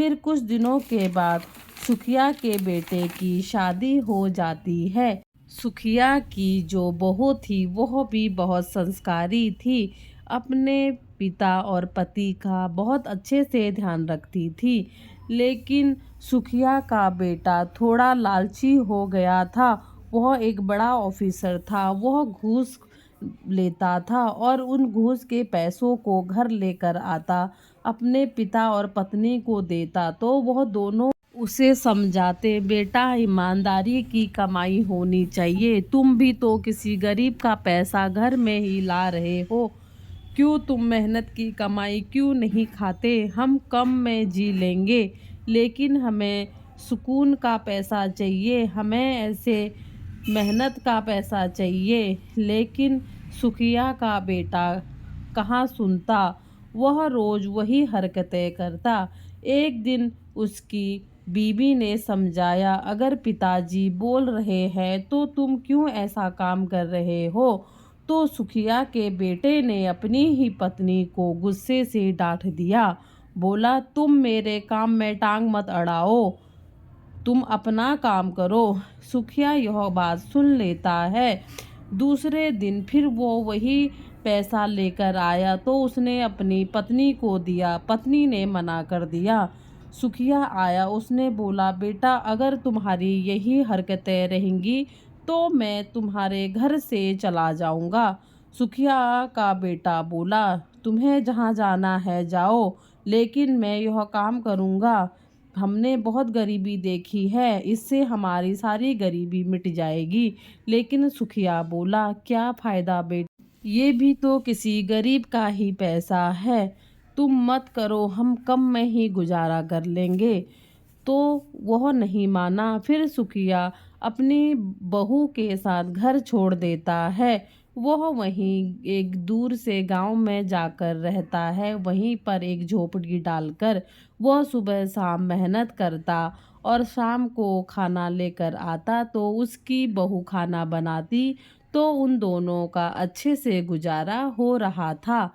फिर कुछ दिनों के बाद सुखिया के बेटे की शादी हो जाती है। सुखिया की जो बहू थी वह भी बहुत संस्कारी थी। अपने पिता और पति का बहुत अच्छे से ध्यान रखती थी। लेकिन सुखिया का बेटा थोड़ा लालची हो गया था। वह एक बड़ा ऑफिसर था। वह घूस लेता था और उन घूस के पैसों को घर लेकर आता, अपने पिता और पत्नी को देता। तो वह दोनों उसे समझाते, बेटा ईमानदारी की कमाई होनी चाहिए, तुम भी तो किसी गरीब का पैसा घर में ही ला रहे हो, क्यों तुम मेहनत की कमाई क्यों नहीं खाते? हम कम में जी लेंगे लेकिन हमें सुकून का पैसा चाहिए, हमें ऐसे मेहनत का पैसा चाहिए। लेकिन सुखिया का बेटा कहाँ सुनता, वह रोज वही हरकतें करता। एक दिन उसकी बीवी ने समझाया, अगर पिताजी बोल रहे हैं तो तुम क्यों ऐसा काम कर रहे हो? तो सुखिया के बेटे ने अपनी ही पत्नी को गुस्से से डांट दिया। बोला, तुम मेरे काम में टांग मत अड़ाओ, तुम अपना काम करो। सुखिया यह बात सुन लेता है। दूसरे दिन फिर वो वही पैसा लेकर आया तो उसने अपनी पत्नी को दिया। पत्नी ने मना कर दिया। सुखिया आया, उसने बोला, बेटा अगर तुम्हारी यही हरकतें रहेंगी तो मैं तुम्हारे घर से चला जाऊंगा। सुखिया का बेटा बोला, तुम्हें जहाँ जाना है जाओ, लेकिन मैं यह काम करूँगा। हमने बहुत गरीबी देखी है, इससे हमारी सारी गरीबी मिट जाएगी। लेकिन सुखिया बोला, क्या फ़ायदा बेटा, ये भी तो किसी गरीब का ही पैसा है, तुम मत करो, हम कम में ही गुजारा कर लेंगे। तो वह नहीं माना। फिर सुखिया अपनी बहू के साथ घर छोड़ देता है। वह वहीं एक दूर से गांव में जाकर रहता है। वहीं पर एक झोपड़ी डालकर वह सुबह शाम मेहनत करता और शाम को खाना लेकर आता तो उसकी बहू खाना बनाती। तो उन दोनों का अच्छे से गुजारा हो रहा था।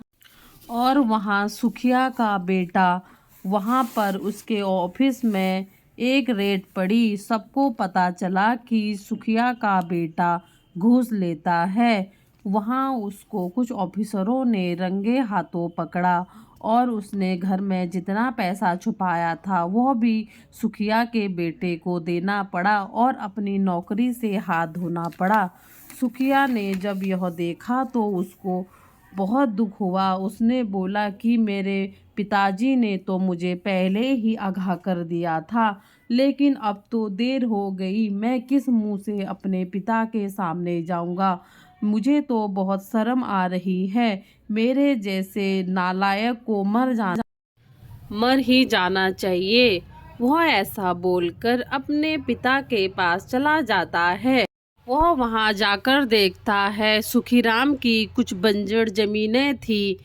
और वहाँ सुखिया का बेटा, वहाँ पर उसके ऑफिस में एक रेड पड़ी। सबको पता चला कि सुखिया का बेटा घूस लेता है। वहाँ उसको कुछ ऑफिसरों ने रंगे हाथों पकड़ा और उसने घर में जितना पैसा छुपाया था वह भी सुखिया के बेटे को देना पड़ा और अपनी नौकरी से हाथ धोना पड़ा। सुखिया ने जब यह देखा तो उसको बहुत दुख हुआ। उसने बोला कि मेरे पिताजी ने तो मुझे पहले ही आगाह कर दिया था, लेकिन अब तो देर हो गई, मैं किस मुंह से अपने पिता के सामने जाऊंगा? मुझे तो बहुत शर्म आ रही है। मेरे जैसे नालायक को मर ही जाना चाहिए। वह ऐसा बोलकर अपने पिता के पास चला जाता है। वह वहां जाकर देखता है सुखीराम की कुछ बंजर जमीनें थी।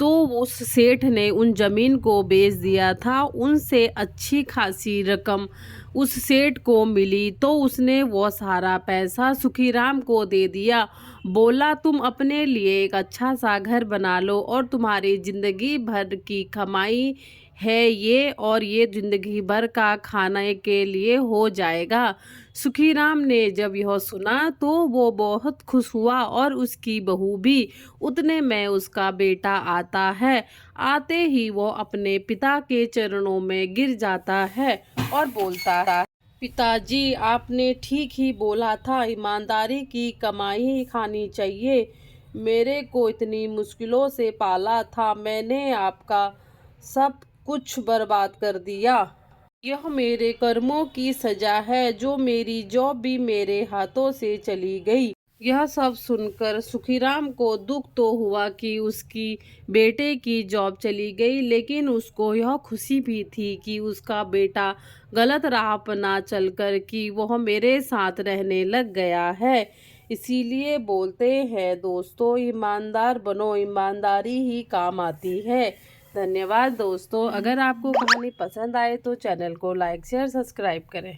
तो उस सेठ ने उन जमीन को बेच दिया था। उनसे अच्छी खासी रकम उस सेठ को मिली तो उसने वो सारा पैसा सुखीराम को दे दिया। बोला, तुम अपने लिए एक अच्छा सा घर बना लो और तुम्हारी जिंदगी भर की कमाई है ये, और ये जिंदगी भर का खाने के लिए हो जाएगा। सुखीराम ने जब यह सुना तो वो बहुत खुश हुआ और उसकी बहू भी। उतने में उसका बेटा आता है। आते ही वो अपने पिता के चरणों में गिर जाता है और बोलता है, पिताजी आपने ठीक ही बोला था, ईमानदारी की कमाई ही खानी चाहिए। मेरे को इतनी मुश्किलों से पाला था, मैंने आपका सब कुछ बर्बाद कर दिया। यह मेरे कर्मों की सजा है, जो मेरी जॉब भी मेरे हाथों से चली गई। यह सब सुनकर सुखीराम को दुख तो हुआ कि उसकी बेटे की जॉब चली गई, लेकिन उसको यह खुशी भी थी कि उसका बेटा गलत राह पर ना चलकर कि वह मेरे साथ रहने लग गया है। इसीलिए बोलते हैं दोस्तों, ईमानदार बनो, ईमानदारी ही काम आती है। धन्यवाद दोस्तों। अगर आपको कहानी पसंद आए तो चैनल को लाइक शेयर सब्सक्राइब करें।